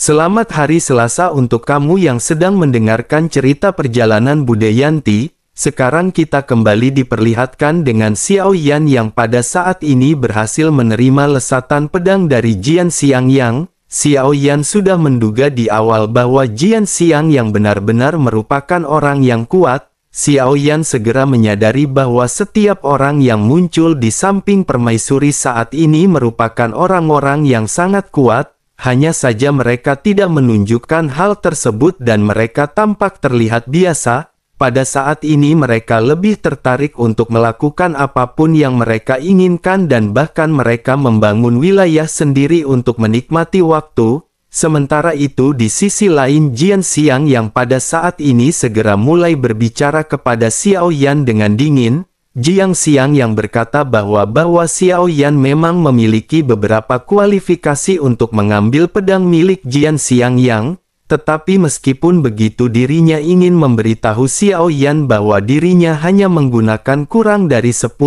Selamat hari Selasa untuk kamu yang sedang mendengarkan cerita perjalanan Budayanti. Sekarang kita kembali diperlihatkan dengan Xiao Yan yang pada saat ini berhasil menerima lesatan pedang dari Jian Xiangyang. Xiao Yan sudah menduga di awal bahwa Jian Xiangyang benar-benar merupakan orang yang kuat. Xiao Yan segera menyadari bahwa setiap orang yang muncul di samping permaisuri saat ini merupakan orang-orang yang sangat kuat. Hanya saja mereka tidak menunjukkan hal tersebut dan mereka tampak terlihat biasa. Pada saat ini mereka lebih tertarik untuk melakukan apapun yang mereka inginkan dan bahkan mereka membangun wilayah sendiri untuk menikmati waktu. Sementara itu di sisi lain Jian Xiang yang pada saat ini segera mulai berbicara kepada Xiao Yan dengan dingin. Jian Xiang yang berkata bahwa Xiao Yan memang memiliki beberapa kualifikasi untuk mengambil pedang milik Jian Xiangyang, tetapi meskipun begitu dirinya ingin memberitahu Xiao Yan bahwa dirinya hanya menggunakan kurang dari 10%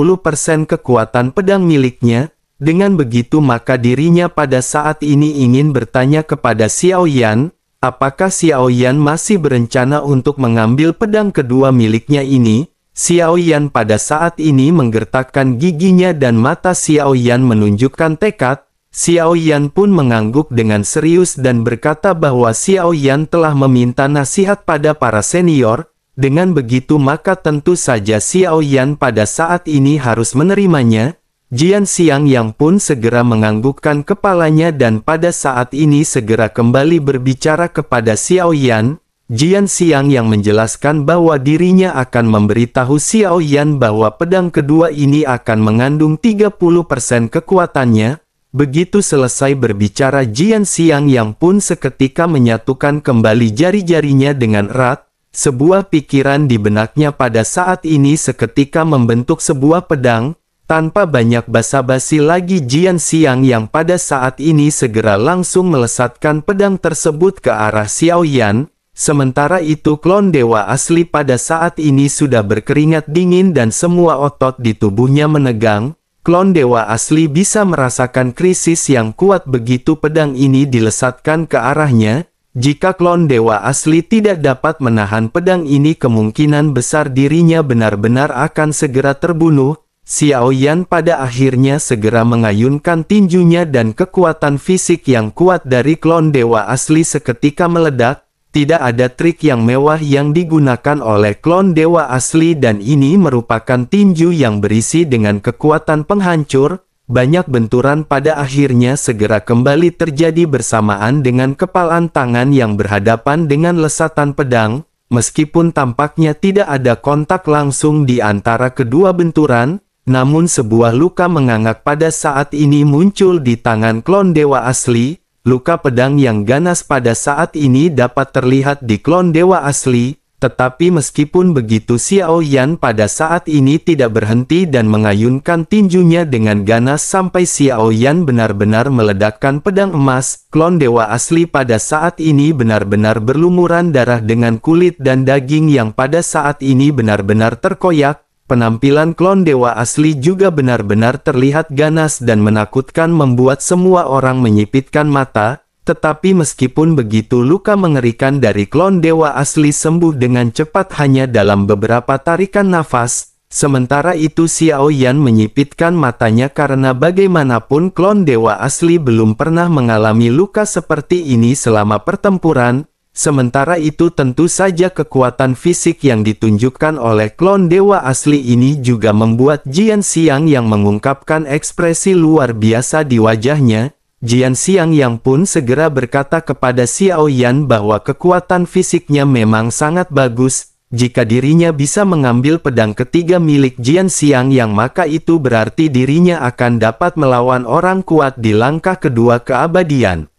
kekuatan pedang miliknya. Dengan begitu maka dirinya pada saat ini ingin bertanya kepada Xiao Yan, apakah Xiao Yan masih berencana untuk mengambil pedang kedua miliknya ini? Xiao Yan pada saat ini menggertakkan giginya dan mata Xiao Yan menunjukkan tekad. Xiao Yan pun mengangguk dengan serius dan berkata bahwa Xiao Yan telah meminta nasihat pada para senior. Dengan begitu maka tentu saja Xiao Yan pada saat ini harus menerimanya. Jian Xiangyang pun segera menganggukkan kepalanya dan pada saat ini segera kembali berbicara kepada Xiao Yan. Jian Xiang yang menjelaskan bahwa dirinya akan memberitahu Xiao Yan bahwa pedang kedua ini akan mengandung 30% kekuatannya. Begitu selesai berbicara Jian Xiang yang pun seketika menyatukan kembali jari-jarinya dengan erat. Sebuah pikiran di benaknya pada saat ini seketika membentuk sebuah pedang. Tanpa banyak basa-basi lagi Jian Xiang yang pada saat ini segera langsung melesatkan pedang tersebut ke arah Xiao Yan. Sementara itu klon dewa asli pada saat ini sudah berkeringat dingin dan semua otot di tubuhnya menegang. Klon dewa asli bisa merasakan krisis yang kuat begitu pedang ini dilesatkan ke arahnya. Jika klon dewa asli tidak dapat menahan pedang ini kemungkinan besar dirinya benar-benar akan segera terbunuh. Xiao Yan pada akhirnya segera mengayunkan tinjunya dan kekuatan fisik yang kuat dari klon dewa asli seketika meledak. Tidak ada trik yang mewah yang digunakan oleh klon dewa asli dan ini merupakan tinju yang berisi dengan kekuatan penghancur. Banyak benturan pada akhirnya segera kembali terjadi bersamaan dengan kepalan tangan yang berhadapan dengan lesatan pedang. Meskipun tampaknya tidak ada kontak langsung di antara kedua benturan, namun sebuah luka mengangak pada saat ini muncul di tangan klon dewa asli. Luka pedang yang ganas pada saat ini dapat terlihat di klon dewa asli, tetapi meskipun begitu Xiao Yan pada saat ini tidak berhenti dan mengayunkan tinjunya dengan ganas sampai Xiao Yan benar-benar meledakkan pedang emas. Klon dewa asli pada saat ini benar-benar berlumuran darah dengan kulit dan daging yang pada saat ini benar-benar terkoyak. Penampilan klon dewa asli juga benar-benar terlihat ganas dan menakutkan membuat semua orang menyipitkan mata. Tetapi meskipun begitu luka mengerikan dari klon dewa asli sembuh dengan cepat hanya dalam beberapa tarikan nafas. Sementara itu Xiao Yan menyipitkan matanya karena bagaimanapun klon dewa asli belum pernah mengalami luka seperti ini selama pertempuran. Sementara itu tentu saja kekuatan fisik yang ditunjukkan oleh klon dewa asli ini juga membuat Jian Xiang yang mengungkapkan ekspresi luar biasa di wajahnya. Jian Xiang yang pun segera berkata kepada Xiao Yan bahwa kekuatan fisiknya memang sangat bagus. Jika dirinya bisa mengambil pedang ketiga milik Jian Xiang yang maka itu berarti dirinya akan dapat melawan orang kuat di langkah kedua keabadian.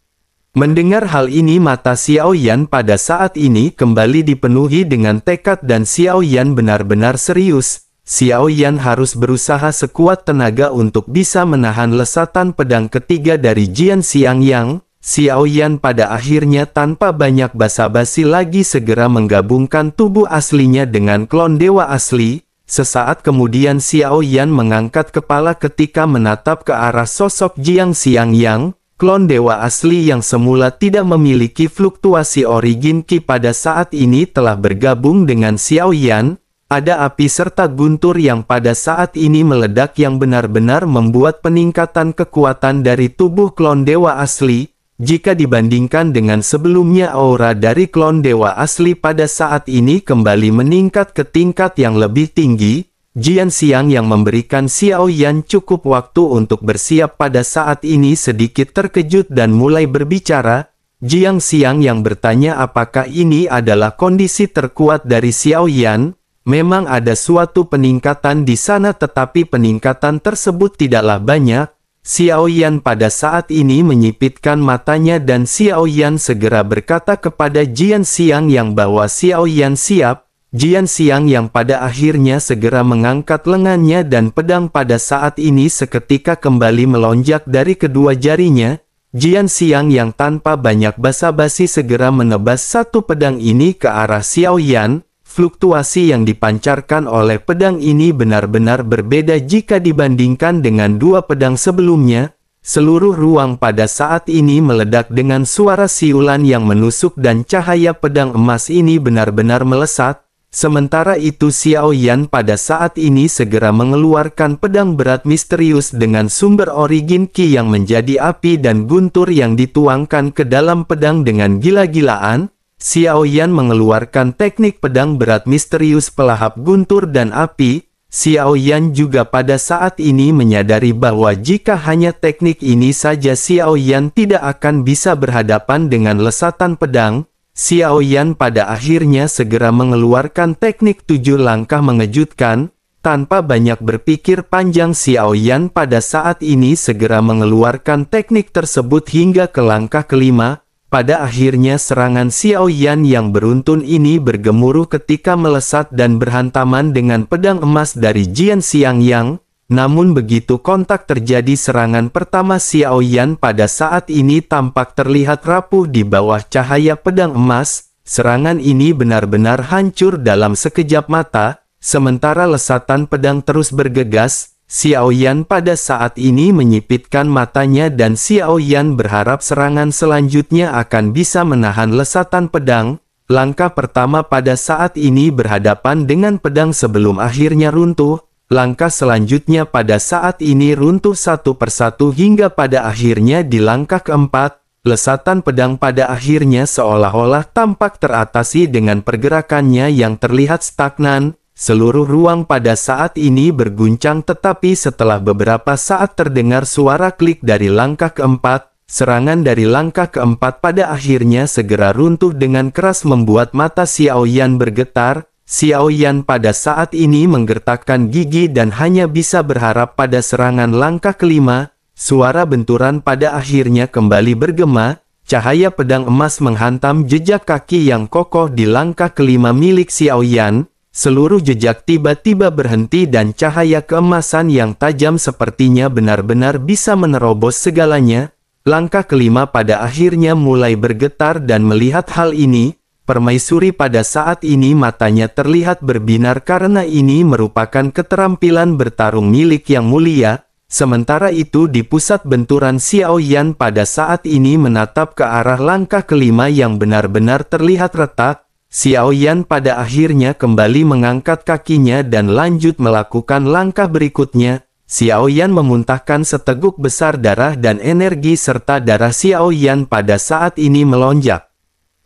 Mendengar hal ini mata Xiao Yan pada saat ini kembali dipenuhi dengan tekad dan Xiao Yan benar-benar serius. Xiao Yan harus berusaha sekuat tenaga untuk bisa menahan lesatan pedang ketiga dari Jian Xiangyang. Xiao Yan pada akhirnya tanpa banyak basa-basi lagi segera menggabungkan tubuh aslinya dengan klon dewa asli. Sesaat kemudian Xiao Yan mengangkat kepala ketika menatap ke arah sosok Jian Xiangyang. Klon dewa asli yang semula tidak memiliki fluktuasi origin Qi pada saat ini telah bergabung dengan Xiao Yan. Ada api serta guntur yang pada saat ini meledak yang benar-benar membuat peningkatan kekuatan dari tubuh klon dewa asli. Jika dibandingkan dengan sebelumnya, aura dari klon dewa asli pada saat ini kembali meningkat ke tingkat yang lebih tinggi. Jian Xiang yang memberikan Xiao Yan cukup waktu untuk bersiap pada saat ini sedikit terkejut dan mulai berbicara. Jiang Xiang yang bertanya apakah ini adalah kondisi terkuat dari Xiao Yan. Memang ada suatu peningkatan di sana, tetapi peningkatan tersebut tidaklah banyak. Xiao Yan pada saat ini menyipitkan matanya dan Xiao Yan segera berkata kepada Jian Xiang yang bahwa Xiao Yan siap. Jian Xiang yang pada akhirnya segera mengangkat lengannya dan pedang pada saat ini seketika kembali melonjak dari kedua jarinya. Jian Xiang yang tanpa banyak basa-basi segera menebas satu pedang ini ke arah Xiao Yan. Fluktuasi yang dipancarkan oleh pedang ini benar-benar berbeda jika dibandingkan dengan dua pedang sebelumnya. Seluruh ruang pada saat ini meledak dengan suara siulan yang menusuk dan cahaya pedang emas ini benar-benar melesat. Sementara itu Xiao Yan pada saat ini segera mengeluarkan pedang berat misterius dengan sumber origin Qi yang menjadi api dan guntur yang dituangkan ke dalam pedang dengan gila-gilaan. Xiao Yan mengeluarkan teknik pedang berat misterius pelahap guntur dan api. Xiao Yan juga pada saat ini menyadari bahwa jika hanya teknik ini saja Xiao Yan tidak akan bisa berhadapan dengan lesatan pedang. Xiao Yan pada akhirnya segera mengeluarkan teknik 7 langkah mengejutkan. Tanpa banyak berpikir panjang, Xiao Yan pada saat ini segera mengeluarkan teknik tersebut hingga ke langkah kelima. Pada akhirnya serangan Xiao Yan yang beruntun ini bergemuruh ketika melesat dan berhantaman dengan pedang emas dari Jian Xiang yang. Namun begitu kontak terjadi serangan pertama, Xiao Yan pada saat ini tampak terlihat rapuh di bawah cahaya pedang emas. Serangan ini benar-benar hancur dalam sekejap mata. Sementara lesatan pedang terus bergegas, Xiao Yan pada saat ini menyipitkan matanya dan Xiao Yan berharap serangan selanjutnya akan bisa menahan lesatan pedang. Langkah pertama pada saat ini berhadapan dengan pedang sebelum akhirnya runtuh. Langkah selanjutnya pada saat ini runtuh satu persatu hingga pada akhirnya di langkah keempat, lesatan pedang pada akhirnya seolah-olah tampak teratasi dengan pergerakannya yang terlihat stagnan. Seluruh ruang pada saat ini berguncang, tetapi setelah beberapa saat terdengar suara klik dari langkah keempat. Serangan dari langkah keempat pada akhirnya segera runtuh dengan keras membuat mata Xiao Yan bergetar. Xiao Yan pada saat ini menggertakkan gigi dan hanya bisa berharap pada serangan langkah kelima. Suara benturan pada akhirnya kembali bergema. Cahaya pedang emas menghantam jejak kaki yang kokoh di langkah kelima milik Xiao Yan. Seluruh jejak tiba-tiba berhenti dan cahaya keemasan yang tajam sepertinya benar-benar bisa menerobos segalanya. Langkah kelima pada akhirnya mulai bergetar dan melihat hal ini, permaisuri pada saat ini matanya terlihat berbinar karena ini merupakan keterampilan bertarung milik yang mulia. Sementara itu di pusat benturan, Xiao Yan pada saat ini menatap ke arah langkah kelima yang benar-benar terlihat retak. Xiao Yan pada akhirnya kembali mengangkat kakinya dan lanjut melakukan langkah berikutnya. Xiao Yan memuntahkan seteguk besar darah dan energi serta darah Xiao Yan pada saat ini melonjak.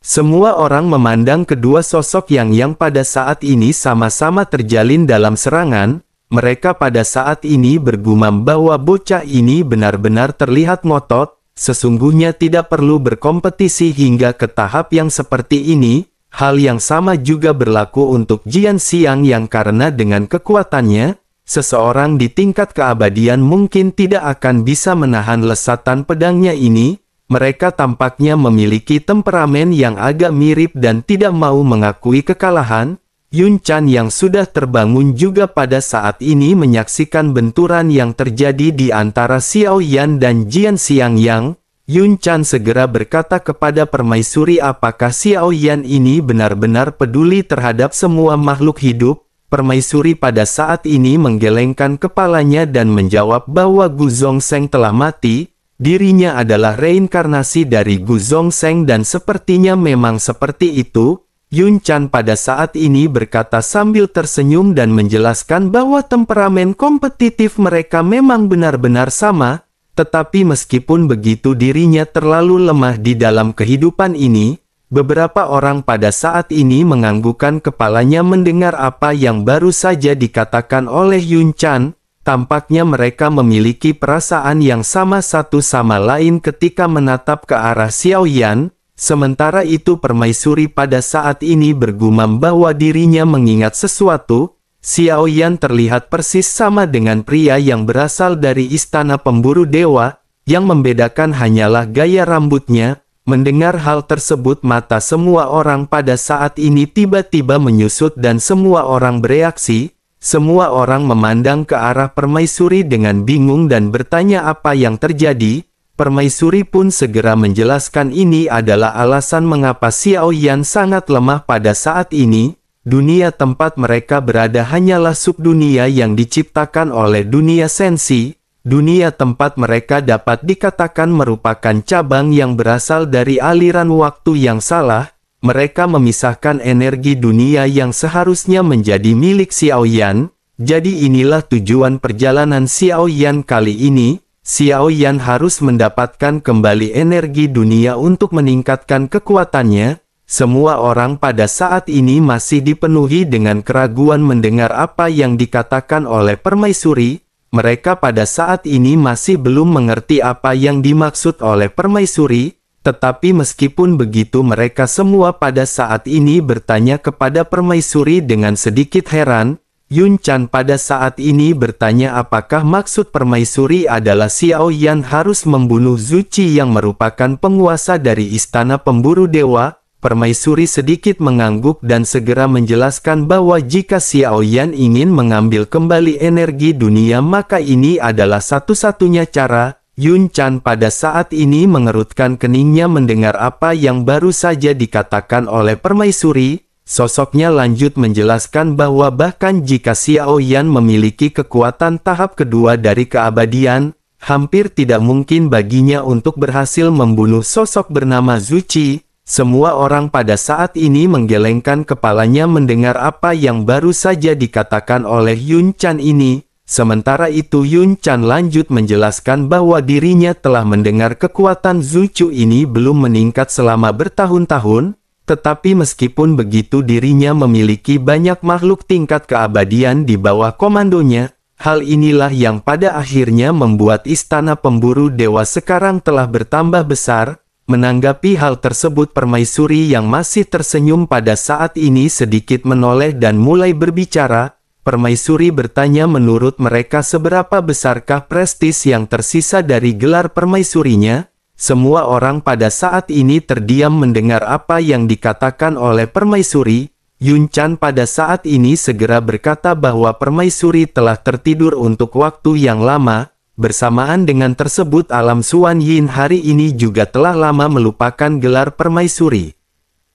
Semua orang memandang kedua sosok yang pada saat ini sama-sama terjalin dalam serangan. Mereka pada saat ini bergumam bahwa bocah ini benar-benar terlihat ngotot. Sesungguhnya tidak perlu berkompetisi hingga ke tahap yang seperti ini. Hal yang sama juga berlaku untuk Jian Xiang yang karena dengan kekuatannya, seseorang di tingkat keabadian mungkin tidak akan bisa menahan lesatan pedangnya ini. Mereka tampaknya memiliki temperamen yang agak mirip dan tidak mau mengakui kekalahan. Yun Chan yang sudah terbangun juga pada saat ini menyaksikan benturan yang terjadi di antara Xiao Yan dan Jian Xiang yang. Yun Chan segera berkata kepada permaisuri, apakah Xiao Yan ini benar-benar peduli terhadap semua makhluk hidup? Permaisuri pada saat ini menggelengkan kepalanya dan menjawab bahwa Gu Zongsheng telah mati. Dirinya adalah reinkarnasi dari Gu Zongsheng dan sepertinya memang seperti itu. Yun Chan pada saat ini berkata sambil tersenyum dan menjelaskan bahwa temperamen kompetitif mereka memang benar-benar sama, tetapi meskipun begitu dirinya terlalu lemah di dalam kehidupan ini. Beberapa orang pada saat ini menganggukkan kepalanya mendengar apa yang baru saja dikatakan oleh Yun Chan. Tampaknya mereka memiliki perasaan yang sama satu sama lain ketika menatap ke arah Xiao Yan. Sementara itu permaisuri pada saat ini bergumam bahwa dirinya mengingat sesuatu. Xiao Yan terlihat persis sama dengan pria yang berasal dari istana pemburu dewa. Yang membedakan hanyalah gaya rambutnya. Mendengar hal tersebut mata semua orang pada saat ini tiba-tiba menyusut dan semua orang bereaksi. Semua orang memandang ke arah permaisuri dengan bingung dan bertanya apa yang terjadi. Permaisuri pun segera menjelaskan ini adalah alasan mengapa Xiao Yan sangat lemah pada saat ini. Dunia tempat mereka berada hanyalah subdunia yang diciptakan oleh dunia sensi. Dunia tempat mereka dapat dikatakan merupakan cabang yang berasal dari aliran waktu yang salah. Mereka memisahkan energi dunia yang seharusnya menjadi milik Xiao Yan. Jadi inilah tujuan perjalanan Xiao Yan kali ini. Xiao Yan harus mendapatkan kembali energi dunia untuk meningkatkan kekuatannya. Semua orang pada saat ini masih dipenuhi dengan keraguan mendengar apa yang dikatakan oleh permaisuri. Mereka pada saat ini masih belum mengerti apa yang dimaksud oleh permaisuri. Tetapi meskipun begitu mereka semua pada saat ini bertanya kepada permaisuri dengan sedikit heran. Yun Chan pada saat ini bertanya apakah maksud permaisuri adalah Xiao Yan harus membunuh Zhu Qi yang merupakan penguasa dari istana pemburu dewa. Permaisuri sedikit mengangguk dan segera menjelaskan bahwa jika Xiao Yan ingin mengambil kembali energi dunia maka ini adalah satu-satunya cara. Yun Chan pada saat ini mengerutkan keningnya mendengar apa yang baru saja dikatakan oleh permaisuri. Sosoknya lanjut menjelaskan bahwa bahkan jika Xiao Yan memiliki kekuatan tahap kedua dari keabadian, hampir tidak mungkin baginya untuk berhasil membunuh sosok bernama Zhu Qi. Semua orang pada saat ini menggelengkan kepalanya mendengar apa yang baru saja dikatakan oleh Yun Chan ini. Sementara itu Yun Chan lanjut menjelaskan bahwa dirinya telah mendengar kekuatan Zhu Qi ini belum meningkat selama bertahun-tahun, tetapi meskipun begitu dirinya memiliki banyak makhluk tingkat keabadian di bawah komandonya. Hal inilah yang pada akhirnya membuat istana pemburu dewa sekarang telah bertambah besar. Menanggapi hal tersebut permaisuri yang masih tersenyum pada saat ini sedikit menoleh dan mulai berbicara. Permaisuri bertanya menurut mereka seberapa besarkah prestis yang tersisa dari gelar permaisurinya. Semua orang pada saat ini terdiam mendengar apa yang dikatakan oleh permaisuri. Yun Chan pada saat ini segera berkata bahwa permaisuri telah tertidur untuk waktu yang lama. Bersamaan dengan tersebut alam Xuan Yin hari ini juga telah lama melupakan gelar permaisuri.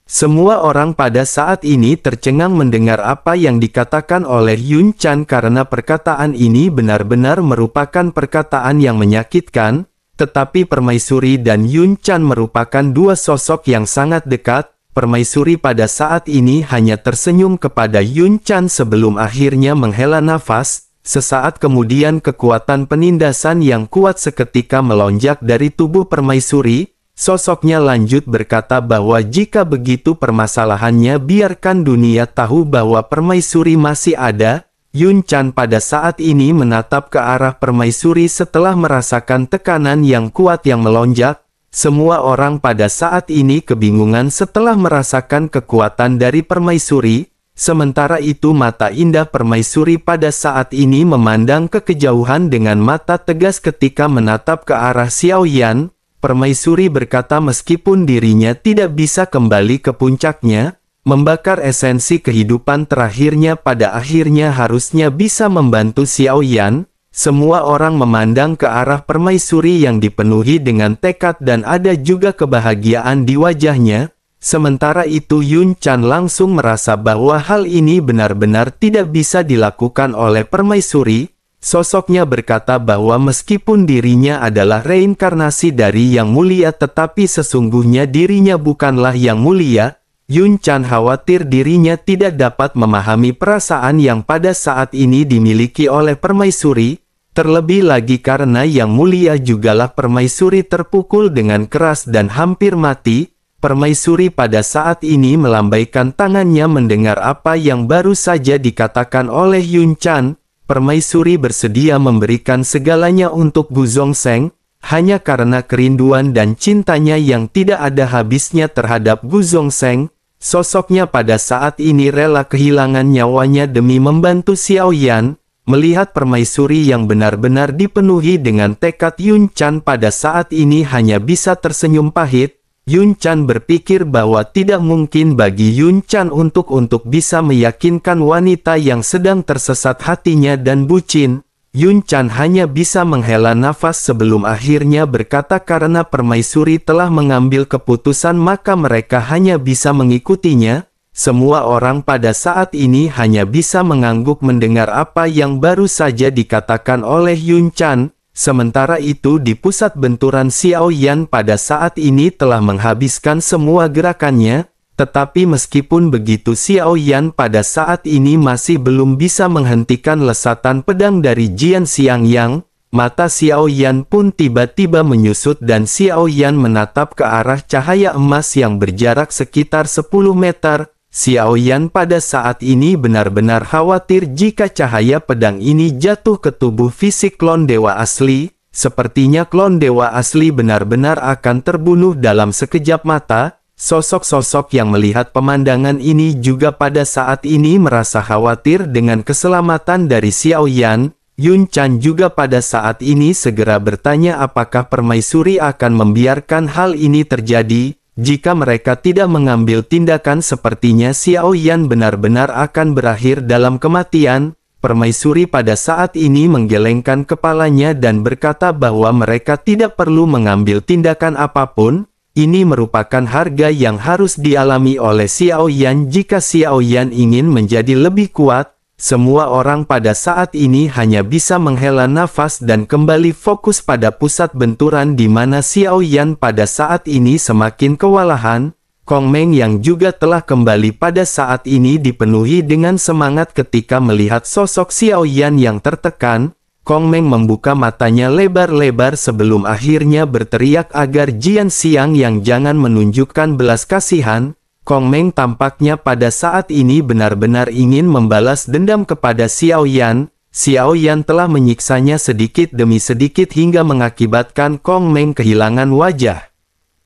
Semua orang pada saat ini tercengang mendengar apa yang dikatakan oleh Yun Chan karena perkataan ini benar-benar merupakan perkataan yang menyakitkan, tetapi permaisuri dan Yun Chan merupakan dua sosok yang sangat dekat. Permaisuri pada saat ini hanya tersenyum kepada Yun Chan sebelum akhirnya menghela nafas. Sesaat kemudian kekuatan penindasan yang kuat seketika melonjak dari tubuh permaisuri. Sosoknya lanjut berkata bahwa jika begitu permasalahannya biarkan dunia tahu bahwa permaisuri masih ada. Yun Chan pada saat ini menatap ke arah permaisuri setelah merasakan tekanan yang kuat yang melonjak. Semua orang pada saat ini kebingungan setelah merasakan kekuatan dari permaisuri. Sementara itu mata indah permaisuri pada saat ini memandang ke kejauhan dengan mata tegas ketika menatap ke arah Xiao Yan. Permaisuri berkata meskipun dirinya tidak bisa kembali ke puncaknya, membakar esensi kehidupan terakhirnya pada akhirnya harusnya bisa membantu Xiao Yan. Semua orang memandang ke arah permaisuri yang dipenuhi dengan tekad dan ada juga kebahagiaan di wajahnya. Sementara itu Yun Chan langsung merasa bahwa hal ini benar-benar tidak bisa dilakukan oleh permaisuri. Sosoknya berkata bahwa meskipun dirinya adalah reinkarnasi dari Yang Mulia tetapi sesungguhnya dirinya bukanlah Yang Mulia. Yun Chan khawatir dirinya tidak dapat memahami perasaan yang pada saat ini dimiliki oleh permaisuri, terlebih lagi karena Yang Mulia jugalah permaisuri terpukul dengan keras dan hampir mati. Permaisuri pada saat ini melambaikan tangannya mendengar apa yang baru saja dikatakan oleh Yun Chan. Permaisuri bersedia memberikan segalanya untuk Gu Zongsheng, hanya karena kerinduan dan cintanya yang tidak ada habisnya terhadap Gu Zongsheng. Sosoknya pada saat ini rela kehilangan nyawanya demi membantu Xiao Yan. Melihat permaisuri yang benar-benar dipenuhi dengan tekad, Yun Chan pada saat ini hanya bisa tersenyum pahit. Yun Chan berpikir bahwa tidak mungkin bagi Yun Chan untuk bisa meyakinkan wanita yang sedang tersesat hatinya dan bucin. Yun Chan hanya bisa menghela nafas sebelum akhirnya berkata karena permaisuri telah mengambil keputusan maka mereka hanya bisa mengikutinya. Semua orang pada saat ini hanya bisa mengangguk mendengar apa yang baru saja dikatakan oleh Yun Chan. Sementara itu di pusat benturan, Xiao Yan pada saat ini telah menghabiskan semua gerakannya, tetapi meskipun begitu Xiao Yan pada saat ini masih belum bisa menghentikan lesatan pedang dari Jian Xiangyang. Mata Xiao Yan pun tiba-tiba menyusut dan Xiao Yan menatap ke arah cahaya emas yang berjarak sekitar 10 meter. Xiao Yan pada saat ini benar-benar khawatir jika cahaya pedang ini jatuh ke tubuh fisik klon dewa asli. Sepertinya klon dewa asli benar-benar akan terbunuh dalam sekejap mata. Sosok-sosok yang melihat pemandangan ini juga pada saat ini merasa khawatir dengan keselamatan dari Xiao Yan. Yun Chan juga pada saat ini segera bertanya apakah permaisuri akan membiarkan hal ini terjadi. Jika mereka tidak mengambil tindakan sepertinya Xiao Yan benar-benar akan berakhir dalam kematian. Permaisuri pada saat ini menggelengkan kepalanya dan berkata bahwa mereka tidak perlu mengambil tindakan apapun. Ini merupakan harga yang harus dialami oleh Xiao Yan jika Xiao Yan ingin menjadi lebih kuat. Semua orang pada saat ini hanya bisa menghela nafas dan kembali fokus pada pusat benturan di mana Xiao Yan pada saat ini semakin kewalahan. Kong Meng yang juga telah kembali pada saat ini dipenuhi dengan semangat ketika melihat sosok Xiao Yan yang tertekan. Kong Meng membuka matanya lebar-lebar sebelum akhirnya berteriak agar Jian Xiang yang jangan menunjukkan belas kasihan. Kong Meng tampaknya pada saat ini benar-benar ingin membalas dendam kepada Xiao Yan. Xiao Yan telah menyiksanya sedikit demi sedikit hingga mengakibatkan Kong Meng kehilangan wajah.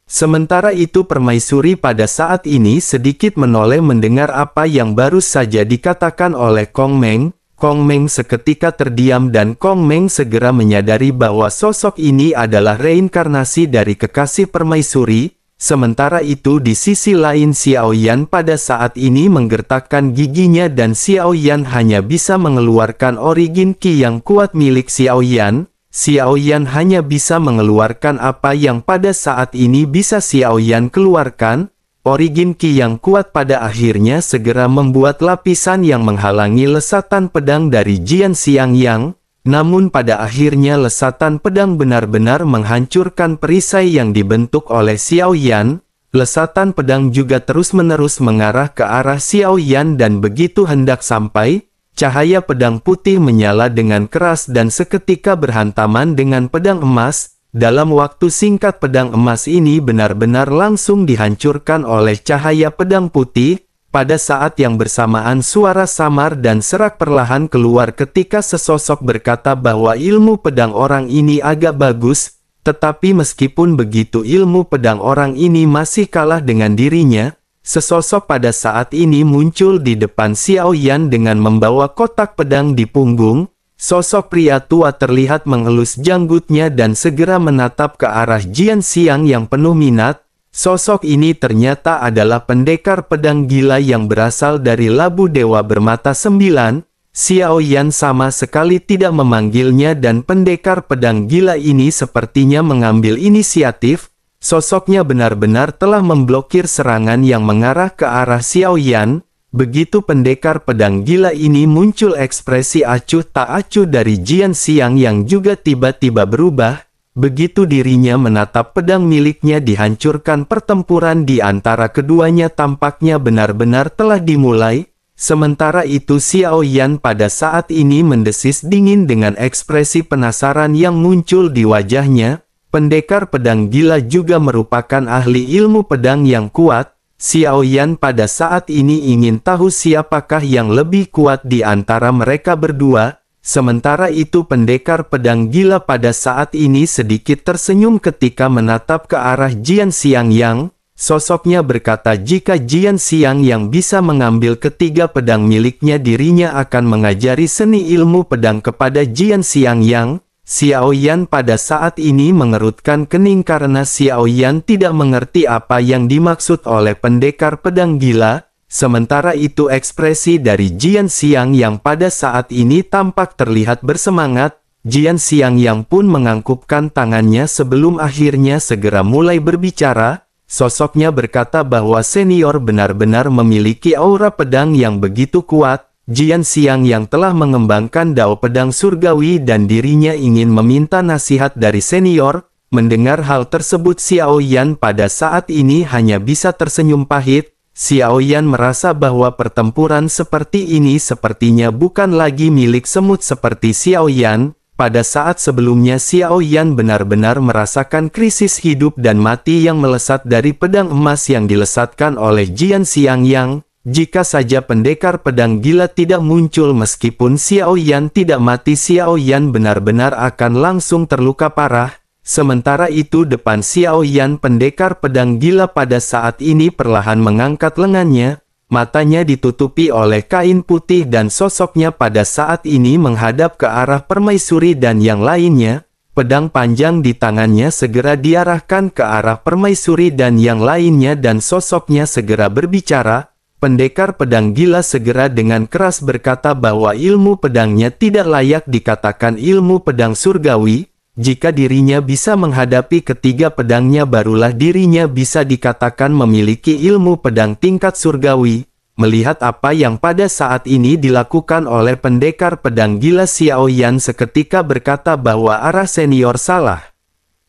Sementara itu permaisuri pada saat ini sedikit menoleh mendengar apa yang baru saja dikatakan oleh Kong Meng. Kong Meng seketika terdiam dan Kong Meng segera menyadari bahwa sosok ini adalah reinkarnasi dari kekasih permaisuri. Sementara itu di sisi lain Xiao Yan pada saat ini menggertakkan giginya dan Xiao Yan hanya bisa mengeluarkan origin Qi yang kuat milik Xiao Yan. Xiao Yan hanya bisa mengeluarkan apa yang pada saat ini bisa Xiao Yan keluarkan. Origin Qi yang kuat pada akhirnya segera membuat lapisan yang menghalangi lesatan pedang dari Jian Xiangyang. Namun pada akhirnya lesatan pedang benar-benar menghancurkan perisai yang dibentuk oleh Xiao Yan. Lesatan pedang juga terus-menerus mengarah ke arah Xiao Yan dan begitu hendak sampai, cahaya pedang putih menyala dengan keras dan seketika berhantaman dengan pedang emas. Dalam waktu singkat pedang emas ini benar-benar langsung dihancurkan oleh cahaya pedang putih. Pada saat yang bersamaan suara samar dan serak perlahan keluar ketika sesosok berkata bahwa ilmu pedang orang ini agak bagus, tetapi meskipun begitu ilmu pedang orang ini masih kalah dengan dirinya. Sesosok pada saat ini muncul di depan Xiao Yan dengan membawa kotak pedang di punggung. Sosok pria tua terlihat mengelus janggutnya dan segera menatap ke arah Jian Xiang yang penuh minat. Sosok ini ternyata adalah pendekar pedang gila yang berasal dari Labu Dewa Bermata 9. Xiao Yan sama sekali tidak memanggilnya dan pendekar pedang gila ini sepertinya mengambil inisiatif. Sosoknya benar-benar telah memblokir serangan yang mengarah ke arah Xiao Yan. Begitu pendekar pedang gila ini muncul, ekspresi acuh tak acuh dari Jian Xiang yang juga tiba-tiba berubah. Begitu dirinya menatap pedang miliknya dihancurkan, pertempuran di antara keduanya tampaknya benar-benar telah dimulai. Sementara itu Xiao Yan pada saat ini mendesis dingin dengan ekspresi penasaran yang muncul di wajahnya. Pendekar pedang gila juga merupakan ahli ilmu pedang yang kuat. Xiao Yan pada saat ini ingin tahu siapakah yang lebih kuat di antara mereka berdua. Sementara itu pendekar pedang gila pada saat ini sedikit tersenyum ketika menatap ke arah Jian Xiang yang sosoknya berkata jika Jian Xiang yang bisa mengambil ketiga pedang miliknya, dirinya akan mengajari seni ilmu pedang kepada Jian Xiang yang. Xiao Yan pada saat ini mengerutkan kening karena Xiao Yan tidak mengerti apa yang dimaksud oleh pendekar pedang gila. Sementara itu ekspresi dari Jian Xiang yang pada saat ini tampak terlihat bersemangat. Jian Xiang yang pun menganggukkan tangannya sebelum akhirnya segera mulai berbicara. Sosoknya berkata bahwa senior benar-benar memiliki aura pedang yang begitu kuat. Jian Xiang yang telah mengembangkan dao pedang surgawi dan dirinya ingin meminta nasihat dari senior. Mendengar hal tersebut Xiao Yan pada saat ini hanya bisa tersenyum pahit. Xiao Yan merasa bahwa pertempuran seperti ini sepertinya bukan lagi milik semut seperti Xiao Yan. Pada saat sebelumnya Xiao Yan benar-benar merasakan krisis hidup dan mati yang melesat dari pedang emas yang dilesatkan oleh Jian Xiang yang. Jika saja pendekar pedang gila tidak muncul meskipun Xiao Yan tidak mati, Xiao Yan benar-benar akan langsung terluka parah. Sementara itu depan Xiao Yan pendekar pedang gila pada saat ini perlahan mengangkat lengannya. Matanya ditutupi oleh kain putih dan sosoknya pada saat ini menghadap ke arah permaisuri dan yang lainnya. Pedang panjang di tangannya segera diarahkan ke arah permaisuri dan yang lainnya dan sosoknya segera berbicara. Pendekar pedang gila segera dengan keras berkata bahwa ilmu pedangnya tidak layak dikatakan ilmu pedang surgawi. Jika dirinya bisa menghadapi ketiga pedangnya barulah dirinya bisa dikatakan memiliki ilmu pedang tingkat surgawi. Melihat apa yang pada saat ini dilakukan oleh pendekar pedang gila, Xiao Yan seketika berkata bahwa arah senior salah.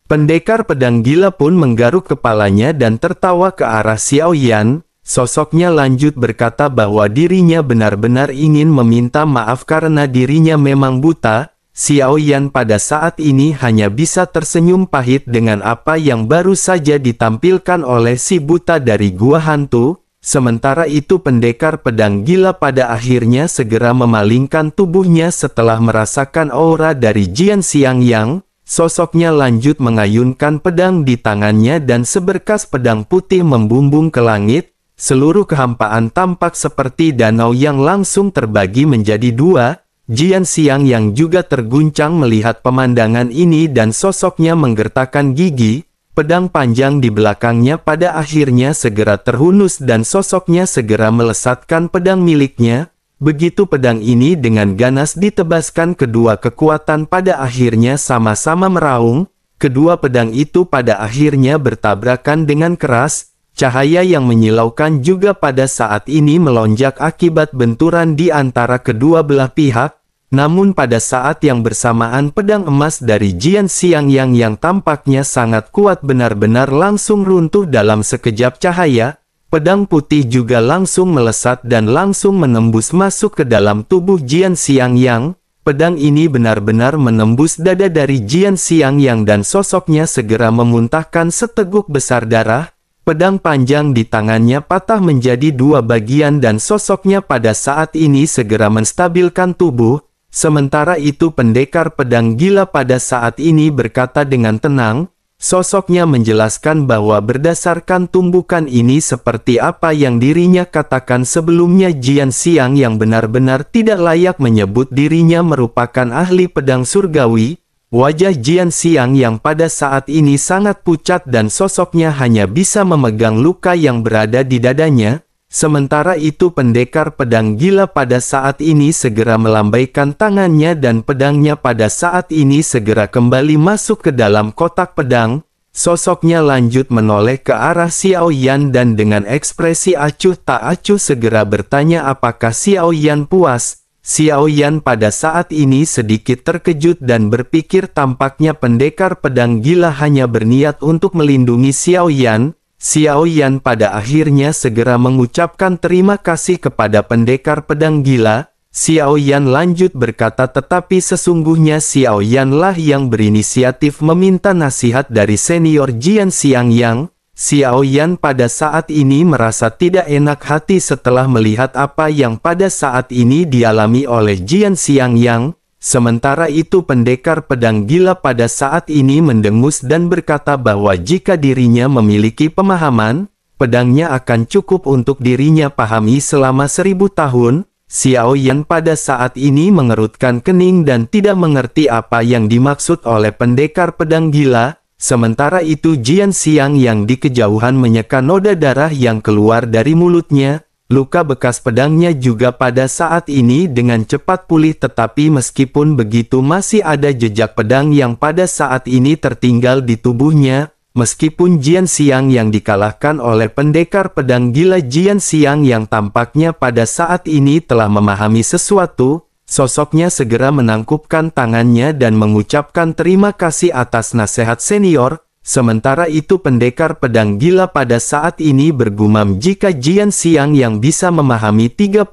Pendekar pedang gila pun menggaruk kepalanya dan tertawa ke arah Xiao Yan. Sosoknya lanjut berkata bahwa dirinya benar-benar ingin meminta maaf karena dirinya memang buta. Xiao Yan pada saat ini hanya bisa tersenyum pahit dengan apa yang baru saja ditampilkan oleh si buta dari gua hantu. Sementara itu pendekar pedang gila pada akhirnya segera memalingkan tubuhnya setelah merasakan aura dari Jian Xiang yang. Sosoknya lanjut mengayunkan pedang di tangannya dan seberkas pedang putih membumbung ke langit. Seluruh kehampaan tampak seperti danau yang langsung terbagi menjadi dua. Jian Xiang yang juga terguncang melihat pemandangan ini dan sosoknya menggertakkan gigi. Pedang panjang di belakangnya pada akhirnya segera terhunus dan sosoknya segera melesatkan pedang miliknya. Begitu pedang ini dengan ganas ditebaskan, kedua kekuatan pada akhirnya sama-sama meraung. Kedua pedang itu pada akhirnya bertabrakan dengan keras. Cahaya yang menyilaukan juga pada saat ini melonjak akibat benturan di antara kedua belah pihak. Namun pada saat yang bersamaan pedang emas dari Jian Xiang yang tampaknya sangat kuat benar-benar langsung runtuh dalam sekejap cahaya. Pedang putih juga langsung melesat dan langsung menembus masuk ke dalam tubuh Jian Xiang yang. Pedang ini benar-benar menembus dada dari Jian Xiang yang dan sosoknya segera memuntahkan seteguk besar darah. Pedang panjang di tangannya patah menjadi dua bagian dan sosoknya pada saat ini segera menstabilkan tubuh. Sementara itu pendekar pedang gila pada saat ini berkata dengan tenang. Sosoknya menjelaskan bahwa berdasarkan tumbukan ini seperti apa yang dirinya katakan sebelumnya, Jian Xiang yang benar-benar tidak layak menyebut dirinya merupakan ahli pedang surgawi. Wajah Jian Xiang yang pada saat ini sangat pucat dan sosoknya hanya bisa memegang luka yang berada di dadanya. Sementara itu pendekar pedang gila pada saat ini segera melambaikan tangannya dan pedangnya pada saat ini segera kembali masuk ke dalam kotak pedang. Sosoknya lanjut menoleh ke arah Xiao Yan dan dengan ekspresi acuh tak acuh segera bertanya apakah Xiao Yan puas. Xiao Yan pada saat ini sedikit terkejut dan berpikir tampaknya pendekar pedang gila hanya berniat untuk melindungi Xiao Yan. Xiao Yan pada akhirnya segera mengucapkan terima kasih kepada pendekar pedang gila. Xiao Yan lanjut berkata tetapi sesungguhnya Xiao Yan lah yang berinisiatif meminta nasihat dari senior Jian Xiangyang. Xiao Yan pada saat ini merasa tidak enak hati setelah melihat apa yang pada saat ini dialami oleh Jian Xiangyang. Sementara itu pendekar pedang gila pada saat ini mendengus dan berkata bahwa jika dirinya memiliki pemahaman, pedangnya akan cukup untuk dirinya pahami selama 1000 tahun. Xiao Yan pada saat ini mengerutkan kening dan tidak mengerti apa yang dimaksud oleh pendekar pedang gila. Sementara itu Jian Xiang yang di kejauhan menyeka noda darah yang keluar dari mulutnya. Luka bekas pedangnya juga pada saat ini dengan cepat pulih tetapi meskipun begitu masih ada jejak pedang yang pada saat ini tertinggal di tubuhnya. Meskipun Jian Xiang yang dikalahkan oleh pendekar pedang gila Jian Xiang yang tampaknya pada saat ini telah memahami sesuatu. Sosoknya segera menangkupkan tangannya dan mengucapkan terima kasih atas nasihat senior. Sementara itu pendekar pedang gila pada saat ini bergumam jika Jian Xiang yang bisa memahami 30%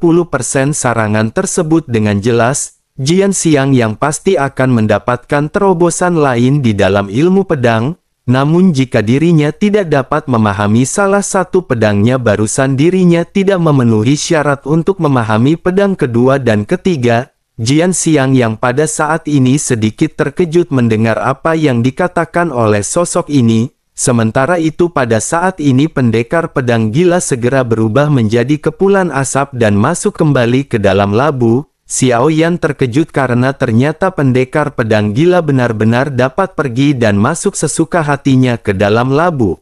sarangan tersebut dengan jelas, Jian Xiang yang pasti akan mendapatkan terobosan lain di dalam ilmu pedang. Namun jika dirinya tidak dapat memahami salah satu pedangnya barusan dirinya tidak memenuhi syarat untuk memahami pedang kedua dan ketiga. Jian Xiang yang pada saat ini sedikit terkejut mendengar apa yang dikatakan oleh sosok ini. Sementara itu pada saat ini pendekar pedang gila segera berubah menjadi kepulan asap dan masuk kembali ke dalam labu. Xiao Yan terkejut karena ternyata pendekar pedang gila benar-benar dapat pergi dan masuk sesuka hatinya ke dalam labu.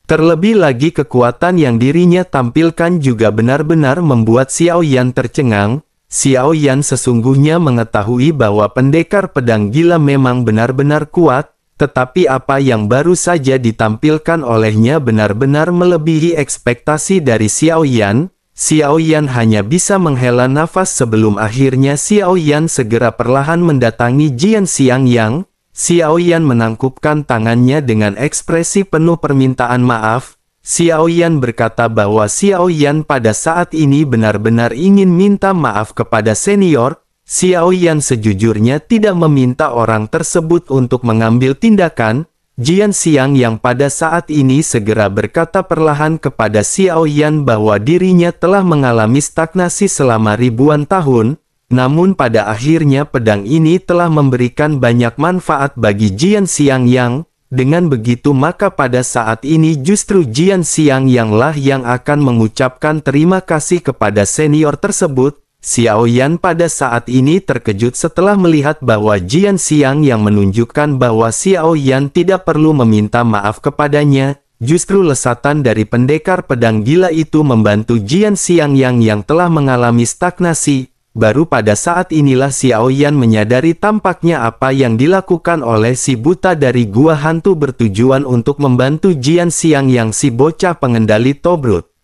Terlebih lagi kekuatan yang dirinya tampilkan juga benar-benar membuat Xiao Yan tercengang. Xiao Yan sesungguhnya mengetahui bahwa pendekar pedang gila memang benar-benar kuat, tetapi apa yang baru saja ditampilkan olehnya benar-benar melebihi ekspektasi dari Xiao Yan. Xiao Yan hanya bisa menghela nafas sebelum akhirnya Xiao Yan segera perlahan mendatangi Jian Xiangyang. Xiao Yan menangkupkan tangannya dengan ekspresi penuh permintaan maaf. Xiao Yan berkata bahwa Xiao Yan pada saat ini benar-benar ingin minta maaf kepada senior. Xiao Yan sejujurnya tidak meminta orang tersebut untuk mengambil tindakan. Jian Xiang yang pada saat ini segera berkata perlahan kepada Xiao Yan bahwa dirinya telah mengalami stagnasi selama ribuan tahun, namun pada akhirnya pedang ini telah memberikan banyak manfaat bagi Jian Xiangyang. Dengan begitu maka pada saat ini justru Jian Xiangyang lah yang akan mengucapkan terima kasih kepada senior tersebut. Xiao Yan pada saat ini terkejut setelah melihat bahwa Jian Xiang yang menunjukkan bahwa Xiao Yan tidak perlu meminta maaf kepadanya. Justru lesatan dari pendekar pedang gila itu membantu Jian Xiangyang yang telah mengalami stagnasi. Baru pada saat inilah Xiao Yan menyadari tampaknya apa yang dilakukan oleh si buta dari gua hantu bertujuan untuk membantu Jian Xiangyang si bocah pengendali Tobrut.